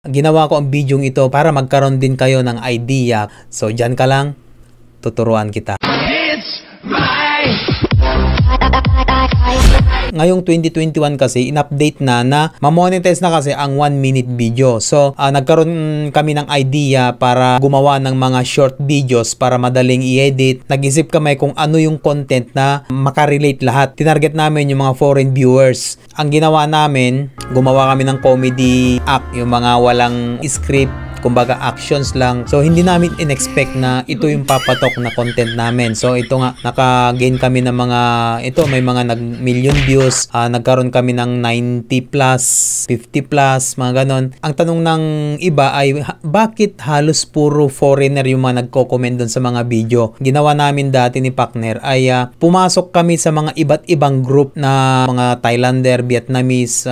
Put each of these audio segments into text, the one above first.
Ginawa ko ang video ito para magkaroon din kayo ng idea. So, dyan ka lang, tuturuan kita. Ngayong 2021 kasi, in-update na ma-monetize na kasi ang 1-minute video. So, nagkaroon kami ng idea para gumawa ng mga short videos para madaling i-edit. Nag-isip kami kung ano yung content na makarelate lahat. Tinarget namin yung mga foreign viewers. Ang ginawa namin, gumawa kami ng comedy act, yung mga walang script, kumbaga actions lang. So, hindi namin in-expect na ito yung papatok na content namin. So, ito nga, naka-gain kami ng mga, may mga nag-million views. Nagkaroon kami ng 90 plus, 50 plus, mga ganon. Ang tanong ng iba ay, bakit halos puro foreigner yung mga nagko-comment dun sa mga video? Ginawa namin dati ni Pakner ay, pumasok kami sa mga iba't ibang group na mga Thailander, Vietnamese,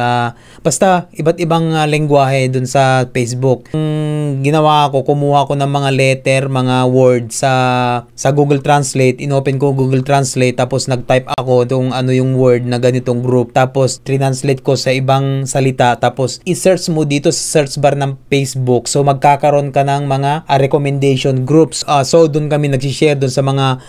basta iba't ibang lengguwahe dun sa Facebook. Ginawa ko, kumuha ko ng mga letter, mga words sa Google Translate, inopen ko Google Translate, tapos nag-type ako kung ano yung word na ganitong group, tapos translate ko sa ibang salita, tapos i-search mo dito sa search bar ng Facebook. So magkakaroon ka ng mga recommendation groups. So doon kami nag-share doon sa mga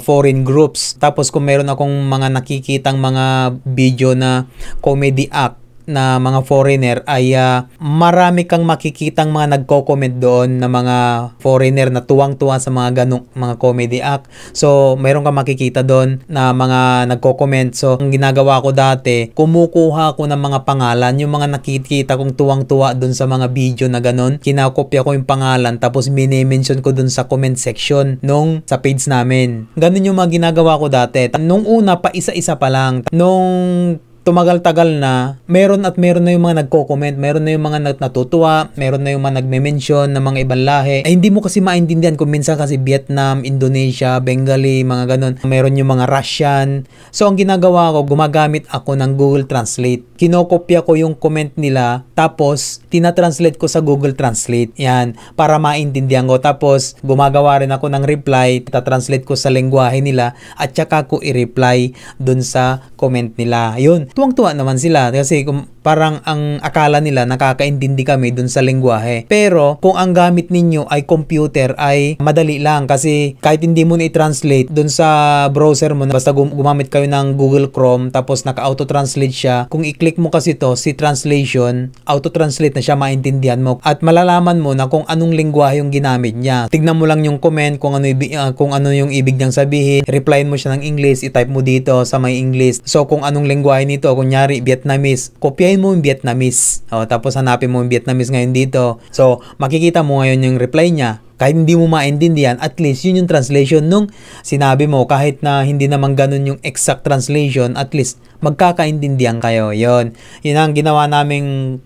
foreign groups. Tapos kung meron akong mga nakikitang mga video na comedy act na mga foreigner ay marami kang makikitang mga nagko-comment doon na mga foreigner na tuwang-tuwa sa mga ganong mga comedy act. So, mayroon kang makikita doon na mga nagko-comment. So, ang ginagawa ko dati, kumukuha ko ng mga pangalan, yung mga nakikita kong tuwang-tuwa doon sa mga video na ganon. Kinakopya ko yung pangalan, tapos mini-mention ko doon sa comment section sa page namin. Ganon yung mga ginagawa ko dati. Nung una, pa isa-isa pa lang. Nung tumagal-tagal na, meron na yung mga nagko-comment, meron na yung mga natutuwa, meron na yung mga nagme-mention ng mga ibang lahi. Ay, hindi mo kasi maintindihan kung minsan kasi Vietnam, Indonesia, Bengali, mga ganon. Meron yung mga Russian. So, ang ginagawa ko, gumagamit ako ng Google Translate. Kinokopya ko yung comment nila, tapos tinatranslate ko sa Google Translate. Yan, para maintindihan ko. Tapos, gumagawa rin ako ng reply, tatranslate ko sa lengguwahe nila, at saka ko i-reply dun sa comment nila. Yun. Tuwang-tuwa naman sila kasi parang ang akala nila nakakaintindi kami dun sa lengguwahe. Pero kung ang gamit ninyo ay computer ay madali lang kasi kahit hindi mo na i-translate dun sa browser mo, basta gumamit kayo ng Google Chrome tapos naka-auto-translate siya. Kung i-click mo kasi to si translation, auto-translate na siya, maintindihan mo at malalaman mo na kung anong lengguwahe yung ginamit niya. Tignan mo lang yung comment kung ano yung ibig niyang sabihin, replyin mo siya ng English, i-type mo dito sa may English. So kung anong lengguwahe nito, kunyari Vietnamese, kopyahin mo yung Vietnamese. Tapos hanapin mo yung Vietnamese ngayon dito. So makikita mo ngayon yung reply niya. Kahit hindi mo maintindihan, at least yun yung translation nung sinabi mo. Kahit na hindi naman ganun yung exact translation, at least magkakaintindihan kayo. Yun ang ginawa naming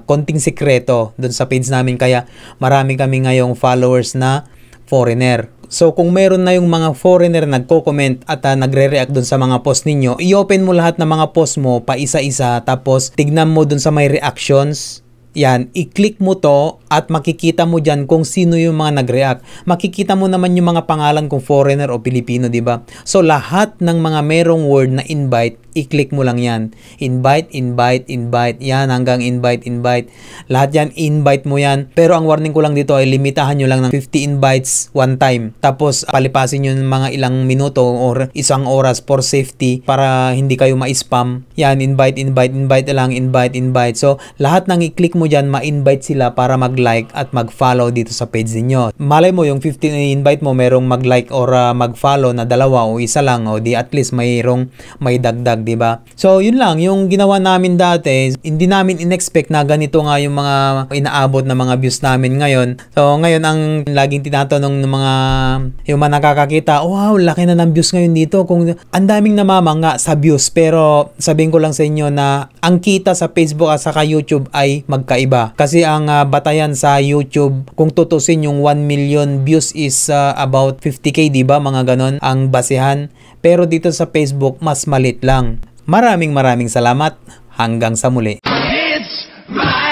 konting sekreto dun sa page namin. Kaya marami kami ngayong followers na foreigner. So, kung meron na yung mga foreigner nagko-comment at nagre-react dun sa mga post ninyo, i-open mo lahat ng mga post mo pa isa-isa, tapos tignan mo dun sa may reactions. Yan, i-click mo to at makikita mo dyan kung sino yung mga nag-react. Makikita mo naman yung mga pangalan kung foreigner o Pilipino, di ba? So, lahat ng mga merong word na invite, i-click mo lang yan. Invite, invite, invite. Yan, hanggang invite, invite. Lahat yan, invite mo yan. Pero ang warning ko lang dito ay limitahan nyo lang ng 50 invites one time. Tapos, palipasin nyo ng mga ilang minuto or isang oras for safety para hindi kayo ma-spam. Yan, invite, invite, invite lang, invite, invite. So, lahat ng i-click mo dyan, ma-invite sila para mag-like at mag-follow dito sa page niyo. Malay mo, yung 50 invite mo, merong mag-like or mag-follow na dalawa o isa lang, o di at least may dagdag, di ba? So, yun lang, yung ginawa namin dati, hindi namin in-expect na ganito nga yung mga inaabot na mga views namin ngayon. So, ngayon, ang laging tinatanong ng yung mga nakakakita, wow, laki na ng views ngayon dito. Kung ang daming namamanga sa views, pero sabihin ko lang sa inyo na ang kita sa Facebook at saka YouTube ay magkaiba. Kasi ang batayan sa YouTube, kung tutusin yung 1 million views is about 50K, di ba? Mga ganon ang basehan. Pero dito sa Facebook, mas malit lang. Maraming salamat. Hanggang sa muli. It's my